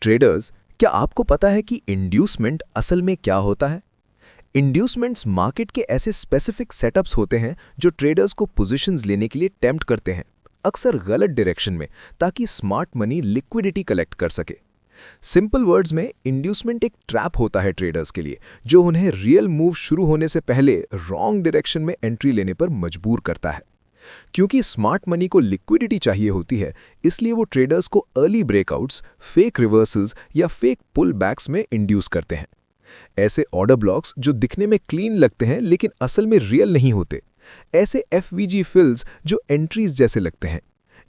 Traders, क्या आपको पता है कि इंड्यूसमेंट असल में क्या होता है? इंड्यूसमेंट्स मार्केट के ऐसे स्पेसिफिक सेटअप्स होते हैं जो ट्रेडर्स को पोजीशंस लेने के लिए टेम्प्ट करते हैं, अक्सर गलत डायरेक्शन में, ताकि स्मार्ट मनी लिक्विडिटी कलेक्ट कर सके। सिंपल वर्ड्स में, इंड्यूसमेंट एक ट्रैप होता है ट्रेडर्स के लिए, जो उन्हें रियल मूव शुरू होने से पहले रॉन्ग डायरेक्शन में एंट्री लेने पर मजबूर करता है। क्योंकि स्मार्ट मनी को लिक्विडिटी चाहिए होती है, इसलिए वो ट्रेडर्स को अर्ली ब्रेकआउट्स, फेक रिवर्सल्स या फेक पुल बैक्स में इंड्यूस करते हैं। ऐसे ऑर्डर ब्लॉक्स जो दिखने में क्लीन लगते हैं लेकिन असल में रियल नहीं होते, ऐसे एफवीजी फिल्स जो एंट्रीज जैसे लगते हैं,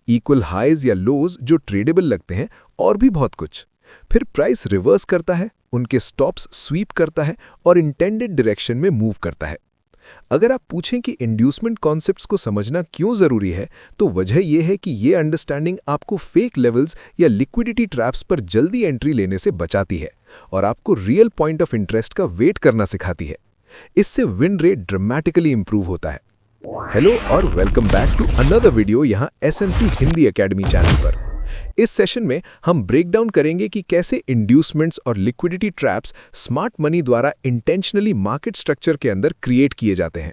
इक्वल हाइज या लोज जो ट्रेडेबल लगते हैं, और भी बहुत कुछ। फिर प्राइस रिवर्स करता है, उनके स्टॉप्स स्वीप करता है और इंटेंडेड डायरेक्शन में मूव करता है। अगर आप पूछें कि इंड्यूसमेंट कॉन्सेप्ट्स को समझना क्यों ज़रूरी है, तो वजह यह है कि ये अंडरस्टैंडिंग आपको फेक लेवल्स या लिक्विडिटी ट्रैप्स पर जल्दी एंट्री लेने से बचाती है और आपको रियल पॉइंट ऑफ इंटरेस्ट का वेट करना सिखाती है। इससे विन रेट ड्रामेटिकली इंप्रूव होता है। हेलो और welcome back to another video यहाँ एसएमसी हिंदी एकेडमी चैनल पर। इस सेशन में हम ब्रेक डाउन करेंगे कि कैसे इंड्यूसमेंट्स और लिक्विडिटी ट्रैप्स स्मार्ट मनी द्वारा इंटेंशनली मार्केट स्ट्रक्चर के अंदर क्रिएट किए जाते हैं।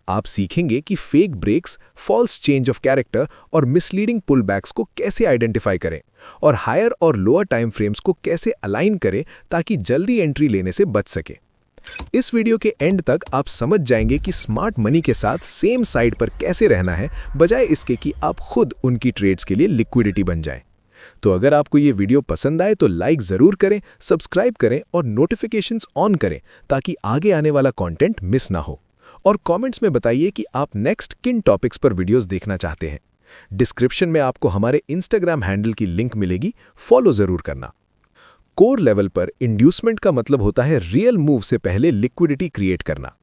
आप सीखेंगे कि fake breaks, false change of character और मिसलीडिंग पुलबैक्स को कैसे आइडेंटिफाई करें और हायर और लोअर टाइम फ्रेम्स को कैसे अलाइन करें ताकि जल्दी एंट्री लेने से बच सके। इस वीडियो के एंड तक आप समझ जाएंगे कि स्मार्ट मनी के साथ सेम साइड पर कैसे रहना है, बजाय इसके कि आप खुद उनकी ट्रेड्स के लिए लिक्विडिटी बन जाएं। तो अगर आपको ये वीडियो पसंद आए तो लाइक ज़रूर करें, सब्सक्राइब करें और नोटिफिकेशंस ऑन करें ताकि आगे आने वाला कंटेंट मिस ना हो। और कमेंट्स में बताइए कि आप नेक्स्ट किन टॉपिक्स पर वीडियोस देखना चाहते हैं। डिस्क्रिप्शन में आपको हमारे इंस्टाग्राम हैंडल की लिंक मिलेगी, फॉलो ज़रूर करना। कोर लेवल पर इंड्यूसमेंट का मतलब होता है रियल मूव से पहले लिक्विडिटी क्रिएट करना।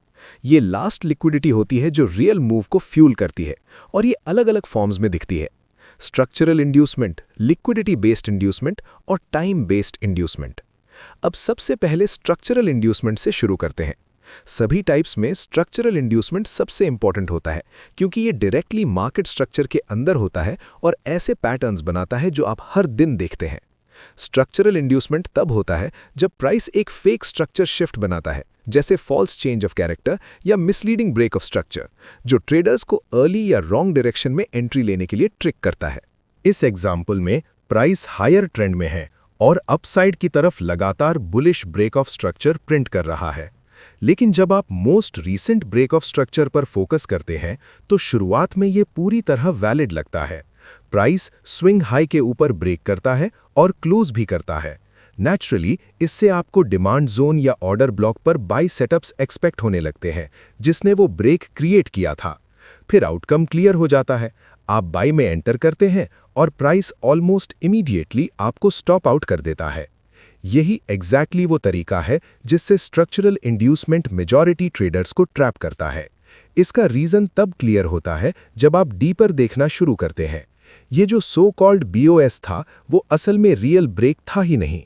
ये लास्ट लिक्विडिटी होती है जो रियल मूव को फ्यूल करती है, और ये अलग अलग फॉर्म्स में दिखती है: structural inducement, liquidity based inducement और टाइम बेस्ड इंड्यूसमेंट। अब सबसे पहले स्ट्रक्चरल इंड्यूसमेंट से शुरू करते हैं। सभी टाइप्स में स्ट्रक्चरल इंड्यूसमेंट सबसे इंपॉर्टेंट होता है, क्योंकि ये डायरेक्टली मार्केट स्ट्रक्चर के अंदर होता है और ऐसे पैटर्न्स बनाता है जो आप हर दिन देखते हैं। स्ट्रक्चरल इंड्यूसमेंट तब होता है जब प्राइस एक फेक स्ट्रक्चर शिफ्ट बनाता है, जैसे फॉल्स चेंज ऑफ कैरेक्टर या मिसलीडिंग ब्रेक ऑफ स्ट्रक्चर, जो ट्रेडर्स को अर्ली या रॉन्ग डायरेक्शन में एंट्री लेने के लिए ट्रिक करता है। इस एग्जाम्पल में प्राइस हायर ट्रेंड में है और अपसाइड की तरफ लगातार bullish break of structure print कर रहा है। लेकिन जब आप most recent break of structure पर फोकस करते हैं तो शुरुआत में ये पूरी तरह वैलिड लगता है। प्राइस स्विंग हाई के ऊपर ब्रेक करता है और क्लोज भी करता है। नेचुरली इससे आपको डिमांड जोन या ऑर्डर ब्लॉक पर बाई सेटअप्स एक्सपेक्ट होने लगते हैं, जिसने वो ब्रेक क्रिएट किया था। फिर आउटकम क्लियर हो जाता है, आप बाई में एंटर करते हैं और प्राइस ऑलमोस्ट इमीडिएटली आपको स्टॉप आउट कर देता है। यही एग्जैक्टली वो तरीका है जिससे स्ट्रक्चरल इंड्यूसमेंट मेजॉरिटी ट्रेडर्स को ट्रैप करता है। इसका रीजन तब क्लियर होता है जब आप डीपर देखना शुरू करते हैं। ये जो सो कॉल्ड बीओएस था, वो असल में रियल ब्रेक था ही नहीं।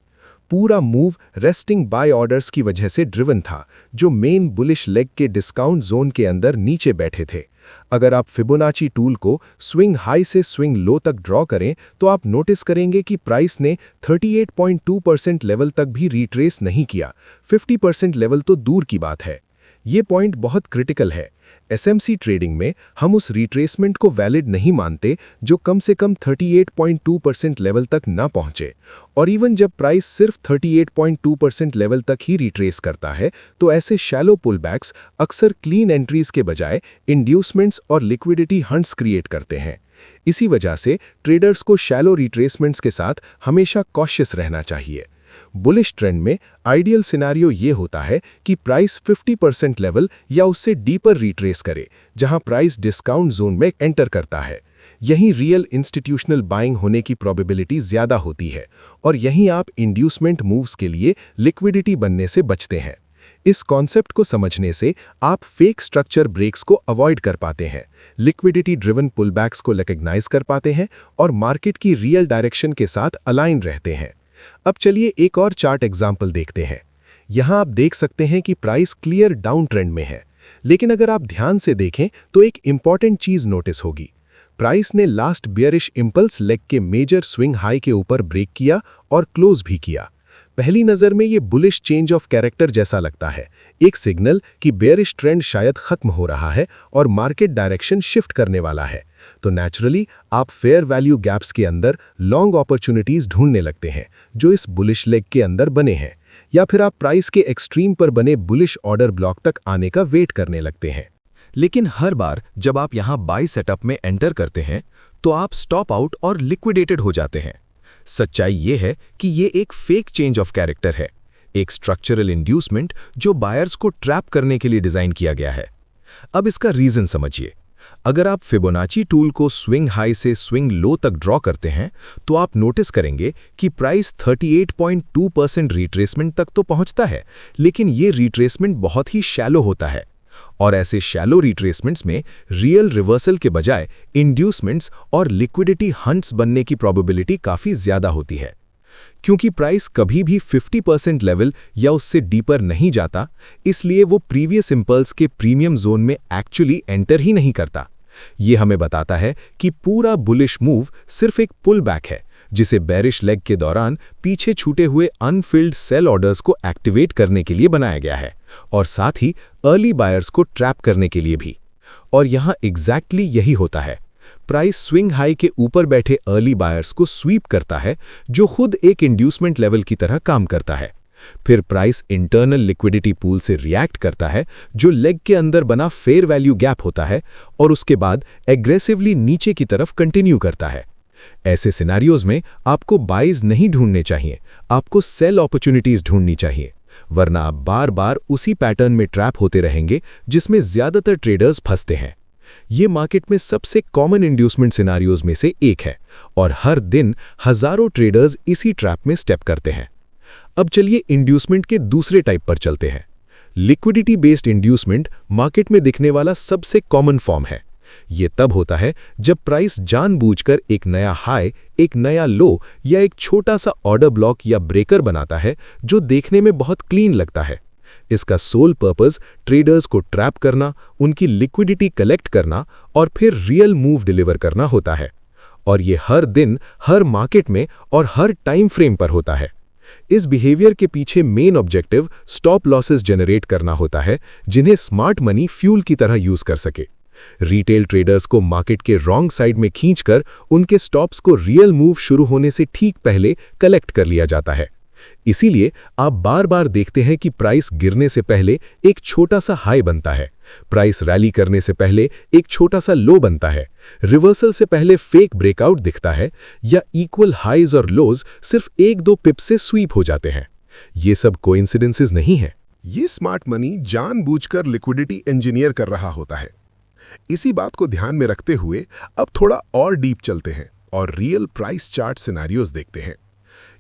पूरा मूव रेस्टिंग बाय ऑर्डर्स की वजह से ड्रिवन था, जो मेन बुलिश लेग के डिस्काउंट जोन के अंदर नीचे बैठे थे। अगर आप फिबोनाची टूल को स्विंग हाई से स्विंग लो तक ड्रॉ करें तो आप नोटिस करेंगे कि प्राइस ने 38.2% लेवल तक भी रिट्रेस नहीं किया। 50% लेवल तो दूर की बात है। ये पॉइंट बहुत क्रिटिकल है। एसएमसी ट्रेडिंग में हम उस रिट्रेसमेंट को वैलिड नहीं मानते जो कम से कम 38.2% लेवल तक ना पहुंचे, और इवन जब प्राइस सिर्फ 38.2% लेवल तक ही रिट्रेस करता है तो ऐसे शैलो पुलबैक्स अक्सर क्लीन एंट्रीज के बजाय इंड्यूसमेंट्स और लिक्विडिटी हंट्स क्रिएट करते हैं। इसी वजह से ट्रेडर्स को शैलो रिट्रेसमेंट्स के साथ हमेशा कॉशियस रहना चाहिए। बुलिश ट्रेंड में आइडियल सिनेरियो ये होता है कि प्राइस 50% लेवल या उससे डीपर रिट्रेस करे, जहां प्राइस डिस्काउंट जोन में एंटर करता है। यहीं रियल इंस्टीट्यूशनल बाइंग होने की प्रोबेबिलिटी ज़्यादा होती है और यहीं आप इंड्यूसमेंट मूव्स के लिए लिक्विडिटी बनने से बचते हैं। इस कॉन्सेप्ट को समझने से आप फेक स्ट्रक्चर ब्रेक्स को अवॉइड कर पाते हैं, लिक्विडिटी ड्रिवन पुलबैक्स को रिकॉग्नाइज कर पाते हैं और मार्केट की रियल डायरेक्शन के साथ अलाइन रहते हैं। अब चलिए एक और चार्ट एग्जाम्पल देखते हैं। यहां आप देख सकते हैं कि प्राइस क्लियर डाउन ट्रेंड में है, लेकिन अगर आप ध्यान से देखें तो एक इंपॉर्टेंट चीज नोटिस होगी। प्राइस ने लास्ट बियरिश इंपल्स लेग के मेजर स्विंग हाई के ऊपर ब्रेक किया और क्लोज भी किया। पहली नज़र में ये बुलिश चेंज ऑफ कैरेक्टर जैसा लगता है, एक सिग्नल कि बेयरिश ट्रेंड शायद खत्म हो रहा है और मार्केट डायरेक्शन शिफ्ट करने वाला है। तो नेचुरली आप फेयर वैल्यू गैप्स के अंदर लॉन्ग अपॉर्चुनिटीज ढूंढने लगते हैं जो इस बुलिश लेग के अंदर बने हैं, या फिर आप प्राइस के एक्सट्रीम पर बने बुलिश ऑर्डर ब्लॉक तक आने का वेट करने लगते हैं। लेकिन हर बार जब आप यहां बाई सेटअप में एंटर करते हैं तो आप स्टॉप आउट और लिक्विडेटेड हो जाते हैं। सच्चाई ये है कि ये एक फेक चेंज ऑफ कैरेक्टर है, एक स्ट्रक्चरल इंड्यूसमेंट जो बायर्स को ट्रैप करने के लिए डिजाइन किया गया है। अब इसका रीजन समझिए। अगर आप फिबोनाची टूल को स्विंग हाई से स्विंग लो तक ड्रॉ करते हैं तो आप नोटिस करेंगे कि प्राइस 38.2% रिट्रेसमेंट तक तो पहुंचता है, लेकिन ये रिट्रेसमेंट बहुत ही शैलो होता है। और ऐसे शैलो रिट्रेसमेंट्स में रियल रिवर्सल के बजाय इंड्यूसमेंट्स और लिक्विडिटी हंट्स बनने की प्रोबेबिलिटी काफ़ी ज़्यादा होती है। क्योंकि प्राइस कभी भी 50% लेवल या उससे डीपर नहीं जाता, इसलिए वो प्रीवियस इंपल्स के प्रीमियम जोन में एक्चुअली एंटर ही नहीं करता। ये हमें बताता है कि पूरा बुलिश मूव सिर्फ एक पुल बैक है, जिसे बेरिश लेग के दौरान पीछे छूटे हुए अनफिल्ड सेल ऑर्डर्स को एक्टिवेट करने के लिए बनाया गया है, और साथ ही अर्ली बायर्स को ट्रैप करने के लिए भी। और यहाँ एग्जैक्टली यही होता है। प्राइस स्विंग हाई के ऊपर बैठे अर्ली बायर्स को स्वीप करता है, जो खुद एक इंड्यूसमेंट लेवल की तरह काम करता है। फिर प्राइस इंटरनल लिक्विडिटी पूल से रिएक्ट करता है, जो लेग के अंदर बना फेयर वैल्यू गैप होता है, और उसके बाद एग्रेसिवली नीचे की तरफ कंटिन्यू करता है। ऐसे सिनेरियोज में आपको बाइज नहीं ढूंढने चाहिए, आपको सेल अपॉर्चुनिटीज ढूंढनी चाहिए, वरना आप बार बार उसी पैटर्न में ट्रैप होते रहेंगे जिसमें ज्यादातर ट्रेडर्स फंसते हैं। ये मार्केट में सबसे कॉमन इंड्यूसमेंट सिनेरियोज में से एक है, और हर दिन हजारों ट्रेडर्स इसी ट्रैप में स्टेप करते हैं। अब चलिए इंड्यूसमेंट के दूसरे टाइप पर चलते हैं। लिक्विडिटी बेस्ड इंड्यूसमेंट मार्केट में दिखने वाला सबसे कॉमन फॉर्म है। ये तब होता है जब प्राइस जानबूझकर एक नया हाई, एक नया लो या एक छोटा सा ऑर्डर ब्लॉक या ब्रेकर बनाता है जो देखने में बहुत क्लीन लगता है। इसका सोल पर्पस ट्रेडर्स को ट्रैप करना, उनकी लिक्विडिटी कलेक्ट करना और फिर रियल मूव डिलीवर करना होता है। और ये हर दिन, हर मार्केट में और हर टाइम फ्रेम पर होता है। इस बिहेवियर के पीछे main objective stop losses generate करना होता है, जिन्हें स्मार्ट मनी फ्यूल की तरह यूज कर सके। रिटेल ट्रेडर्स को मार्केट के रॉन्ग साइड में खींचकर उनके स्टॉप्स को रियल मूव शुरू होने से ठीक पहले कलेक्ट कर लिया जाता है। इसीलिए आप बार बार देखते हैं कि प्राइस गिरने से पहले एक छोटा सा हाई बनता है, प्राइस रैली करने से पहले एक छोटा सा लो बनता है, रिवर्सल से पहले फेक ब्रेकआउट दिखता है, या इक्वल हाइज और लोज सिर्फ एक दो पिप्स से स्वीप हो जाते हैं। ये सब कोइंसिडेंसेस नहीं है। ये स्मार्ट मनी जानबूझकर लिक्विडिटी इंजीनियर कर रहा होता है। इसी बात को ध्यान में रखते हुए अब थोड़ा और डीप चलते हैं और रियल प्राइस चार्ट सिनेरियोज देखते हैं।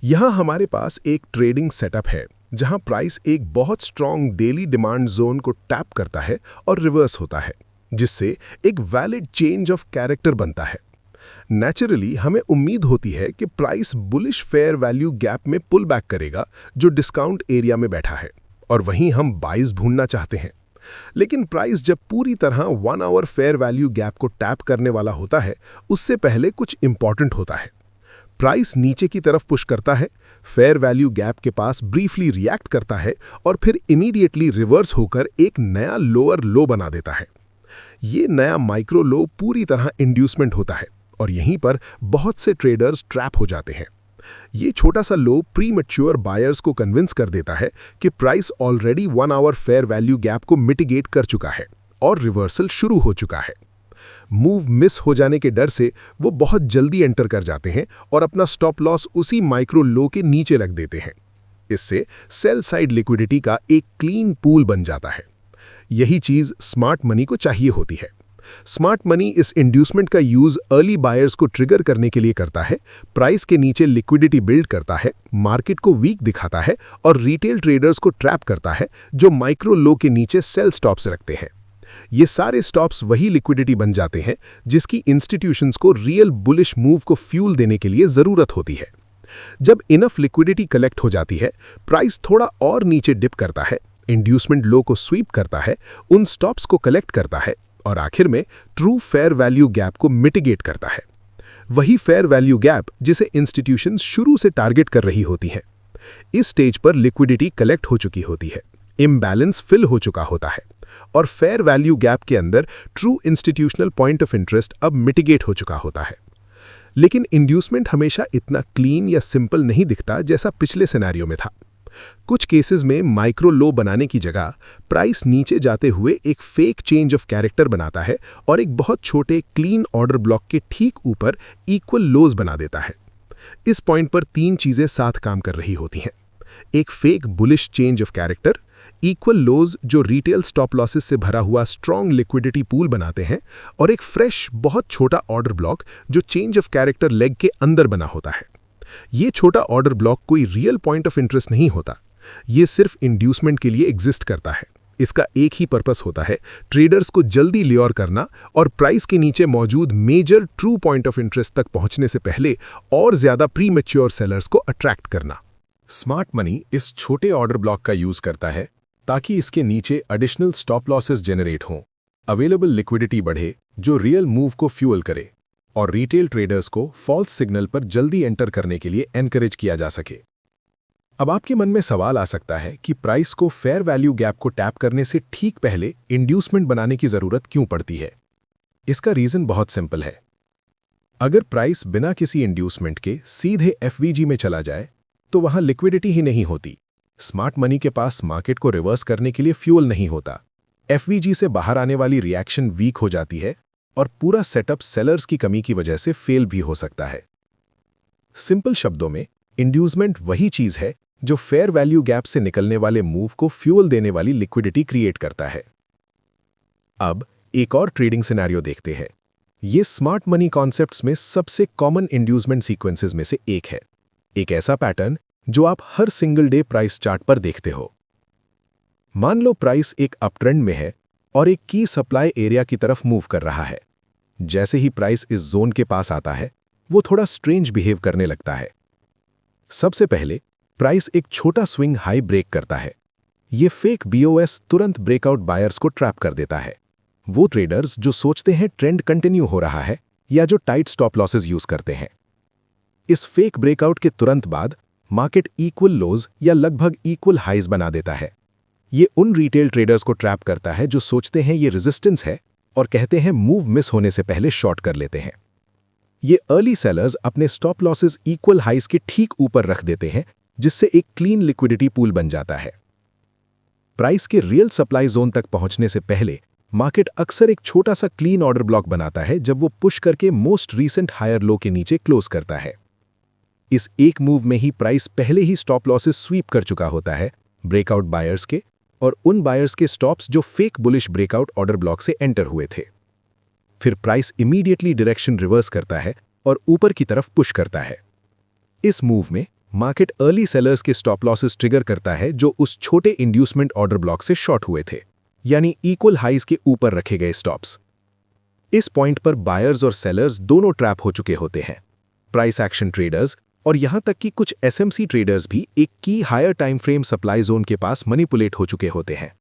यहाँ हमारे पास एक ट्रेडिंग सेटअप है जहाँ प्राइस एक बहुत स्ट्रॉन्ग डेली डिमांड जोन को टैप करता है और रिवर्स होता है, जिससे एक वैलिड चेंज ऑफ कैरेक्टर बनता है। नेचुरली हमें उम्मीद होती है कि price bullish fair value gap में पुल बैक करेगा जो डिस्काउंट एरिया में बैठा है, और वहीं हम बाइज ढूंढना चाहते हैं। लेकिन प्राइस जब पूरी तरह 1 आवर फेयर वैल्यू गैप को टैप करने वाला होता है, उससे पहले कुछ इंपॉर्टेंट होता है। प्राइस नीचे की तरफ पुश करता है, फेयर वैल्यू गैप के पास ब्रीफली रिएक्ट करता है और फिर इमीडिएटली रिवर्स होकर एक नया लोअर लो बना देता है। ये नया माइक्रो लो पूरी तरह इंड्यूसमेंट होता है और यहीं पर बहुत से ट्रेडर्स ट्रैप हो जाते हैं। ये छोटा सा लो प्री मैच्योर बायर्स को कन्विंस कर देता है कि price already 1 hour fair value gap को मिटिगेट कर चुका है और रिवर्सल शुरू हो चुका है। मूव मिस हो जाने के डर से वो बहुत जल्दी एंटर कर जाते हैं और अपना स्टॉप लॉस उसी माइक्रो लो के नीचे रख देते हैं। इससे सेल साइड लिक्विडिटी का एक क्लीन पूल बन जाता है। यही चीज स्मार्ट मनी को चाहिए होती है। स्मार्ट मनी इस इंड्यूसमेंट का यूज अर्ली बायर्स को ट्रिगर करने के लिए करता है, प्राइस के नीचे लिक्विडिटी बिल्ड करता है, मार्केट को वीक दिखाता है और रिटेल ट्रेडर्स को ट्रैप करता है जो माइक्रो लो के नीचे सेल स्टॉप्स रखते हैं। ये सारे स्टॉप्स वही लिक्विडिटी बन जाते हैं जिसकी इंस्टीट्यूशंस को रियल बुलिश मूव को फ्यूल देने के लिए जरूरत होती है। जब इनफ लिक्विडिटी कलेक्ट हो जाती है, प्राइस थोड़ा और नीचे डिप करता है, इंड्यूसमेंट लो को स्वीप करता है, उन स्टॉप्स को कलेक्ट करता है और आखिर में ट्रू फेयर वैल्यू गैप को मिटिगेट करता है। वही फेयर वैल्यू गैप जिसे इंस्टीट्यूशन शुरू से टारगेट कर रही होती हैं। इस स्टेज पर लिक्विडिटी कलेक्ट हो चुकी होती है, इम्बैलेंस फिल हो चुका होता है और फेयर वैल्यू गैप के अंदर true institutional point of interest अब मिटिगेट हो चुका होता है। लेकिन इंड्यूसमेंट हमेशा इतना क्लीन या सिंपल नहीं दिखता जैसा पिछले सिनेरियो में था। कुछ केसेस में माइक्रो लो बनाने की जगह प्राइस नीचे जाते हुए एक फेक चेंज ऑफ कैरेक्टर बनाता है और एक बहुत छोटे क्लीन ऑर्डर ब्लॉक के ठीक ऊपर इक्वल लोज बना देता है। इस पॉइंट पर तीन चीजें साथ काम कर रही होती हैं। एक fake bullish change of character, equal lows जो रिटेल स्टॉप लॉसेस से भरा हुआ स्ट्रॉन्ग लिक्विडिटी पूल बनाते हैं, और एक फ्रेश बहुत छोटा ऑर्डर ब्लॉक जो चेंज ऑफ कैरेक्टर लेग के अंदर बना होता है। ये छोटा ऑर्डर ब्लॉक कोई रियल पॉइंट ऑफ इंटरेस्ट नहीं होता, ये सिर्फ इंड्यूसमेंट के लिए एग्जिस्ट करता है। इसका एक ही पर्पस होता है, ट्रेडर्स को जल्दी ल्योर करना और प्राइस के नीचे मौजूद major true point of interest तक पहुंचने से पहले और ज्यादा प्री मैच्योर सेलर्स को अट्रैक्ट करना। स्मार्ट मनी इस छोटे ऑर्डर ब्लॉक का यूज करता है ताकि इसके नीचे एडिशनल स्टॉप लॉसेस जनरेट हों, अवेलेबल लिक्विडिटी बढ़े जो रियल मूव को फ्यूल करे और रिटेल ट्रेडर्स को फॉल्स सिग्नल पर जल्दी एंटर करने के लिए एनकरेज किया जा सके। अब आपके मन में सवाल आ सकता है कि प्राइस को फेयर वैल्यू गैप को टैप करने से ठीक पहले इंड्यूसमेंट बनाने की जरूरत क्यों पड़ती है। इसका रीजन बहुत सिंपल है। अगर प्राइस बिना किसी इंड्यूसमेंट के सीधे एफवीजी में चला जाए तो वहां लिक्विडिटी ही नहीं होती। स्मार्ट मनी के पास मार्केट को रिवर्स करने के लिए फ्यूल नहीं होता। एफवीजी से बाहर आने वाली रिएक्शन वीक हो जाती है और पूरा सेटअप सेलर्स की कमी की वजह से फेल भी हो सकता है। सिंपल शब्दों में, इंड्यूसमेंट वही चीज है जो फेयर वैल्यू गैप से निकलने वाले मूव को फ्यूल देने वाली लिक्विडिटी क्रिएट करता है। अब एक और ट्रेडिंग सिनेरियो देखते हैं। ये स्मार्ट मनी कॉन्सेप्ट्स में सबसे कॉमन इंड्यूसमेंट सीक्वेंसेस में से एक है। एक ऐसा पैटर्न जो आप हर सिंगल डे प्राइस चार्ट पर देखते हो। मान लो प्राइस एक अपट्रेंड में है और एक की सप्लाई एरिया की तरफ मूव कर रहा है। जैसे ही प्राइस इस जोन के पास आता है, वो थोड़ा स्ट्रेंज बिहेव करने लगता है। सबसे पहले प्राइस एक छोटा स्विंग हाई ब्रेक करता है। ये फेक बीओएस तुरंत ब्रेकआउट बायर्स को ट्रैप कर देता है। वो ट्रेडर्स जो सोचते हैं ट्रेंड कंटिन्यू हो रहा है या जो टाइट स्टॉप लॉसेस यूज करते हैं। इस फेक ब्रेकआउट के तुरंत बाद मार्केट इक्वल लोज या लगभग इक्वल हाइज बना देता है। ये उन रिटेल ट्रेडर्स को ट्रैप करता है जो सोचते हैं ये रेजिस्टेंस है और कहते हैं मूव मिस होने से पहले शॉर्ट कर लेते हैं। ये अर्ली सेलर्स अपने स्टॉप लॉसेस इक्वल हाइज के ठीक ऊपर रख देते हैं, जिससे एक क्लीन लिक्विडिटी पूल बन जाता है। प्राइस के रियल सप्लाई जोन तक पहुंचने से पहले मार्केट अक्सर एक छोटा सा क्लीन ऑर्डर ब्लॉक बनाता है जब वो पुश करके मोस्ट रीसेंट हायर लो के नीचे क्लोज करता है। इस एक मूव में ही प्राइस पहले ही स्टॉप लॉसेस स्वीप कर चुका होता है ब्रेकआउट बायर्स के और उन बायर्स के स्टॉप्स जो fake bullish breakout order block से एंटर हुए थे। फिर प्राइस इमीडिएटली डायरेक्शन रिवर्स करता है और ऊपर की तरफ पुश करता है। इस मूव में मार्केट अर्ली सेलर्स के स्टॉप लॉसेस ट्रिगर करता है जो उस छोटे इंड्यूसमेंट ऑर्डर ब्लॉक से शॉर्ट हुए थे, यानी इक्वल हाइज के ऊपर रखे गए स्टॉप्स। इस पॉइंट पर बायर्स और सेलर्स दोनों ट्रैप हो चुके होते हैं। प्राइस एक्शन ट्रेडर्स और यहां तक कि कुछ एसएमसी ट्रेडर्स भी एक की higher time frame supply zone के पास मैनिपुलेट हो चुके होते हैं।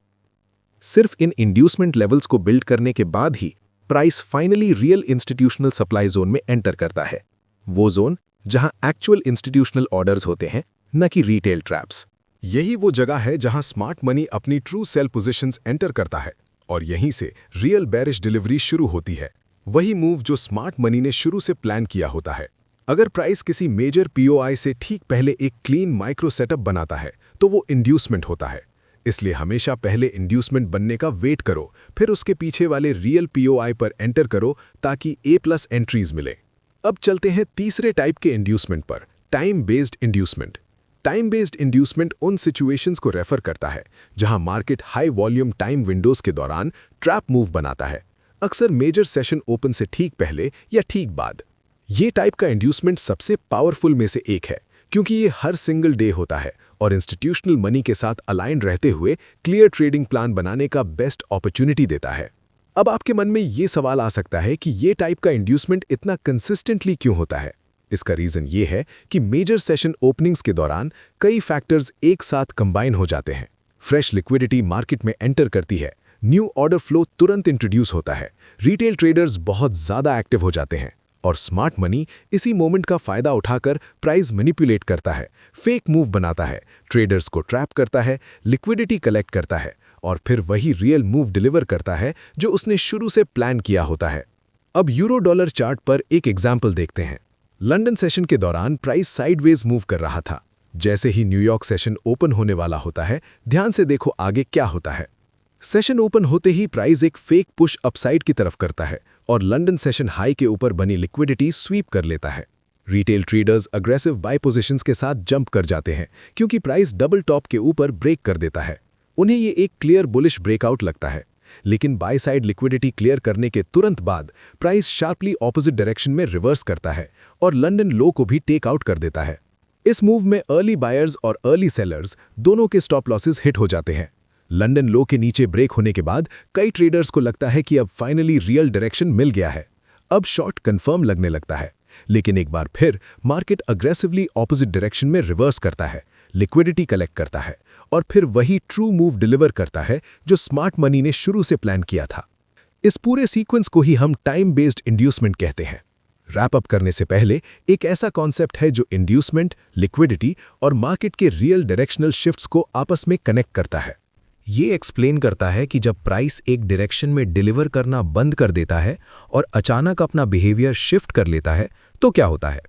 सिर्फ इन इंड्यूसमेंट लेवल्स को बिल्ड करने के बाद ही price finally real institutional supply zone में एंटर करता है, वो जोन जहां एक्चुअल इंस्टीट्यूशनल ऑर्डर्स होते हैं, न कि रिटेल ट्रैप्स। यही वो जगह है जहां स्मार्ट मनी अपनी ट्रू सेल पोजीशंस एंटर करता है और यहीं से रियल बेरिश डिलीवरी शुरू होती है। वही मूव जो स्मार्ट मनी ने शुरू से प्लान किया होता है। अगर प्राइस किसी मेजर पीओआई से ठीक पहले एक क्लीन माइक्रो सेटअप बनाता है तो वो इंड्यूसमेंट होता है। इसलिए हमेशा पहले इंड्यूसमेंट बनने का वेट करो, फिर उसके पीछे वाले रियल पीओआई पर एंटर करो ताकि A+ एंट्रीज मिले। अब चलते हैं तीसरे टाइप के इंड्यूसमेंट पर, time based inducement. Time based inducement उन सिचुएशंस को रेफर करता है जहां market high volume time Windows के दौरान ट्रैप मूव बनाता है, अक्सर मेजर सेशन ओपन से ठीक पहले या ठीक बाद। ये टाइप का इंड्यूसमेंट सबसे पावरफुल में से एक है क्योंकि ये हर सिंगल डे होता है और इंस्टीट्यूशनल मनी के साथ अलाइन रहते हुए क्लियर ट्रेडिंग प्लान बनाने का बेस्ट अपॉर्चुनिटी देता है। अब आपके मन में ये सवाल आ सकता है कि ये टाइप का इंड्यूसमेंट इतना कंसिस्टेंटली क्यों होता है। इसका रीजन ये है कि मेजर सेशन ओपनिंग्स के दौरान कई फैक्टर्स एक साथ कंबाइन हो जाते हैं। फ्रेश लिक्विडिटी मार्केट में एंटर करती है, न्यू ऑर्डर फ्लो तुरंत इंट्रोड्यूस होता है, रिटेल ट्रेडर्स बहुत ज़्यादा एक्टिव हो जाते हैं और स्मार्ट मनी इसी मोमेंट का फ़ायदा उठाकर प्राइस मैनिपुलेट करता है, फेक मूव बनाता है, ट्रेडर्स को ट्रैप करता है, लिक्विडिटी कलेक्ट करता है और फिर वही रियल मूव डिलीवर करता है जो उसने शुरू से प्लान किया होता है। अब यूरो डॉलर चार्ट पर एक एग्जाम्पल देखते हैं। लंदन सेशन के दौरान प्राइस साइडवेज मूव कर रहा था। जैसे ही न्यूयॉर्क सेशन ओपन होने वाला होता है, ध्यान से देखो आगे क्या होता है। सेशन ओपन होते ही प्राइस एक फेक पुश अपसाइड की तरफ करता है और लंदन सेशन हाई के ऊपर बनी लिक्विडिटी स्वीप कर लेता है। Retail traders aggressive buy positions के साथ जंप कर जाते हैं क्योंकि प्राइस डबल टॉप के ऊपर ब्रेक कर देता है। उन्हें ये एक क्लियर बुलिश ब्रेकआउट लगता है, लेकिन बाय साइड लिक्विडिटी क्लियर करने के तुरंत बाद प्राइस शार्पली ऑपोजिट डायरेक्शन में रिवर्स करता है और लंदन लो को भी टेक आउट कर देता है। इस मूव में अर्ली बायर्स और अर्ली सेलर्स दोनों के स्टॉप लॉसेस हिट हो जाते हैं। लंदन लो के नीचे ब्रेक होने के बाद कई ट्रेडर्स को लगता है कि अब फाइनली रियल डायरेक्शन मिल गया है, अब शॉर्ट कंफर्म लगने लगता है। लेकिन एक बार फिर मार्केट अग्रेसिवली ऑपोजिट डायरेक्शन में रिवर्स करता है, लिक्विडिटी कलेक्ट करता है और फिर वही ट्रू मूव डिलीवर करता है जो स्मार्ट मनी ने शुरू से प्लान किया था। इस पूरे सीक्वेंस को ही हम टाइम बेस्ड इंड्यूसमेंट कहते हैं। रैप अप करने से पहले एक ऐसा कॉन्सेप्ट है जो इंड्यूसमेंट, लिक्विडिटी और मार्केट के रियल डायरेक्शनल शिफ्ट्स को आपस में कनेक्ट करता है। ये एक्सप्लेन करता है कि जब प्राइस एक डायरेक्शन में डिलीवर करना बंद कर देता है और अचानक अपना बिहेवियर शिफ्ट कर लेता है तो क्या होता है।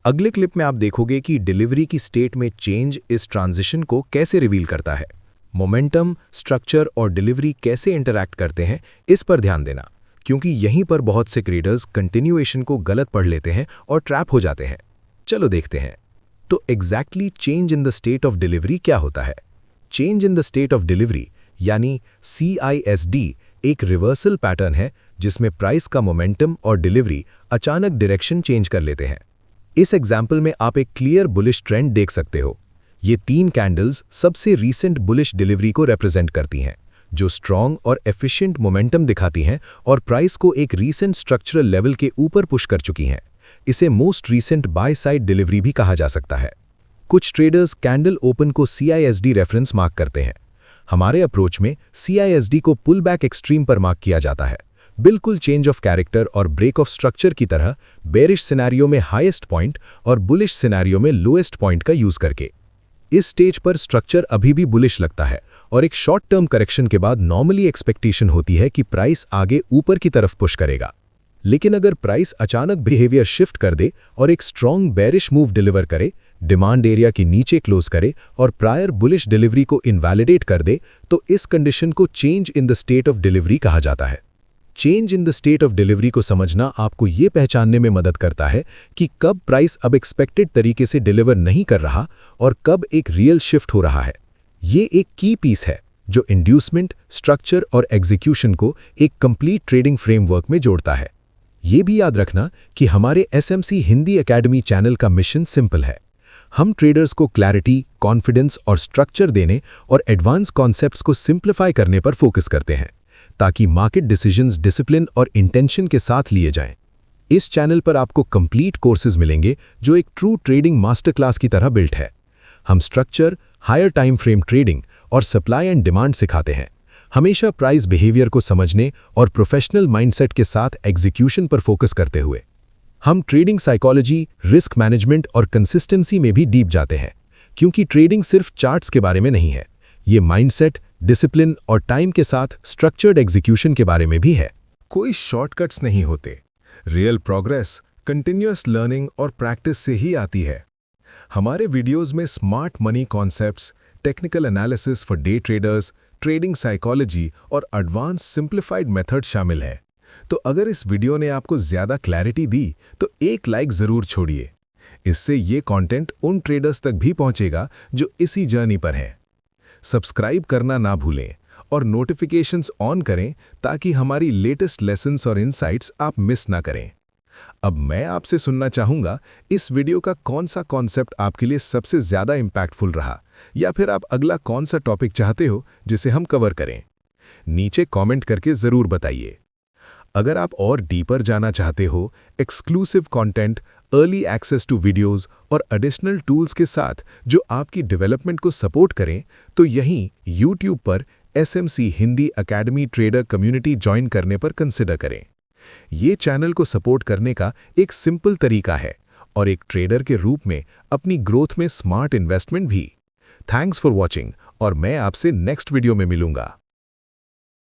अगले क्लिप में आप देखोगे कि डिलीवरी की स्टेट में चेंज इस ट्रांजिशन को कैसे रिवील करता है। मोमेंटम, स्ट्रक्चर और डिलीवरी कैसे इंटरैक्ट करते हैं, इस पर ध्यान देना, क्योंकि यहीं पर बहुत से ट्रेडर्स कंटिन्यूएशन को गलत पढ़ लेते हैं और ट्रैप हो जाते हैं। चलो देखते हैं। तो exactly change in the state of delivery क्या होता है। Change in the state of delivery यानी CISD एक रिवर्सल पैटर्न है जिसमें प्राइस का मोमेंटम और डिलीवरी अचानक डायरेक्शन चेंज कर लेते हैं। इस एग्जाम्पल में आप एक क्लियर बुलिश ट्रेंड देख सकते हो। ये 3 कैंडल्स सबसे रीसेंट बुलिश डिलीवरी को रिप्रेजेंट करती हैं, जो स्ट्रॉन्ग और एफिशिएंट मोमेंटम दिखाती हैं और प्राइस को एक रीसेंट स्ट्रक्चरल लेवल के ऊपर पुश कर चुकी हैं। इसे most recent by side delivery भी कहा जा सकता है। कुछ ट्रेडर्स कैंडल ओपन को CISD रेफरेंस मार्क करते हैं। हमारे अप्रोच में CISD को पुल बैक एक्सट्रीम पर मार्क किया जाता है, बिल्कुल चेंज ऑफ कैरेक्टर और ब्रेक ऑफ स्ट्रक्चर की तरह, बेरिश सिनेरियो में हाईएस्ट पॉइंट और बुलिश सिनेरियो में लोएस्ट पॉइंट का यूज करके। इस स्टेज पर स्ट्रक्चर अभी भी बुलिश लगता है और एक शॉर्ट टर्म करेक्शन के बाद नॉर्मली एक्सपेक्टेशन होती है कि प्राइस आगे ऊपर की तरफ पुश करेगा। लेकिन अगर प्राइस अचानक बिहेवियर शिफ्ट कर दे और एक स्ट्रॉन्ग बेरिश मूव डिलीवर करे, डिमांड एरिया के नीचे क्लोज करे और प्रायर बुलिश डिलीवरी को इनवैलिडेट कर दे, तो इस कंडीशन को change in the state of delivery कहा जाता है। Change in the state of delivery को समझना आपको ये पहचानने में मदद करता है कि कब प्राइस अब एक्सपेक्टेड तरीके से डिलीवर नहीं कर रहा और कब एक रियल शिफ्ट हो रहा है। ये एक की पीस है जो इंड्यूसमेंट, स्ट्रक्चर और एग्जीक्यूशन को एक कंप्लीट ट्रेडिंग फ्रेमवर्क में जोड़ता है। ये भी याद रखना कि हमारे SMC हिंदी एकेडमी चैनल का मिशन सिंपल है। हम ट्रेडर्स को क्लैरिटी, कॉन्फिडेंस और स्ट्रक्चर देने और एडवांस कॉन्सेप्ट्स को सिंप्लीफाई करने पर फोकस करते हैं, ताकि मार्केट डिसीजंस डिसिप्लिन और इंटेंशन के साथ लिए जाएं। इस चैनल पर आपको कंप्लीट कोर्सेज मिलेंगे जो एक ट्रू ट्रेडिंग मास्टर क्लास की तरह बिल्ट है। हम structure, higher time frame trading और सप्लाई एंड डिमांड सिखाते हैं, हमेशा प्राइस बिहेवियर को समझने और प्रोफेशनल माइंडसेट के साथ एग्जीक्यूशन पर फोकस करते हुए। हम ट्रेडिंग साइकोलॉजी, रिस्क मैनेजमेंट और कंसिस्टेंसी में भी डीप जाते हैं, क्योंकि ट्रेडिंग सिर्फ चार्ट्स के बारे में नहीं है, ये माइंडसेट, डिसिप्लिन और टाइम के साथ स्ट्रक्चर्ड एग्जीक्यूशन के बारे में भी है। कोई शॉर्टकट्स नहीं होते। रियल प्रोग्रेस कंटिन्यूअस लर्निंग और प्रैक्टिस से ही आती है। हमारे वीडियोस में smart money concepts, technical analysis for day traders, trading psychology और एडवांस सिंप्लीफाइड मेथड शामिल है। तो अगर इस वीडियो ने आपको ज़्यादा क्लैरिटी दी तो एक लाइक ज़रूर छोड़िए। इससे ये कंटेंट उन ट्रेडर्स तक भी पहुंचेगा जो इसी जर्नी पर हैं। सब्सक्राइब करना ना भूलें और नोटिफिकेशंस ऑन करें ताकि हमारी लेटेस्ट लेसन्स और इनसाइट्स आप मिस ना करें। अब मैं आपसे सुनना चाहूँगा, इस वीडियो का कौन सा कॉन्सेप्ट आपके लिए सबसे ज़्यादा इम्पैक्टफुल रहा, या फिर आप अगला कौन सा टॉपिक चाहते हो जिसे हम कवर करें। नीचे कमेंट करके ज़रूर बताइए। अगर आप और डीपर जाना चाहते हो, exclusive content, early access to videos और एडिशनल टूल्स के साथ जो आपकी डेवलपमेंट को सपोर्ट करें, तो यहीं YouTube पर SMC Hindi academy trader community join करने पर कंसिडर करें। ये चैनल को सपोर्ट करने का एक सिंपल तरीका है और एक ट्रेडर के रूप में अपनी ग्रोथ में स्मार्ट इन्वेस्टमेंट भी। थैंक्स फॉर वॉचिंग और मैं आपसे नेक्स्ट वीडियो में मिलूंगा।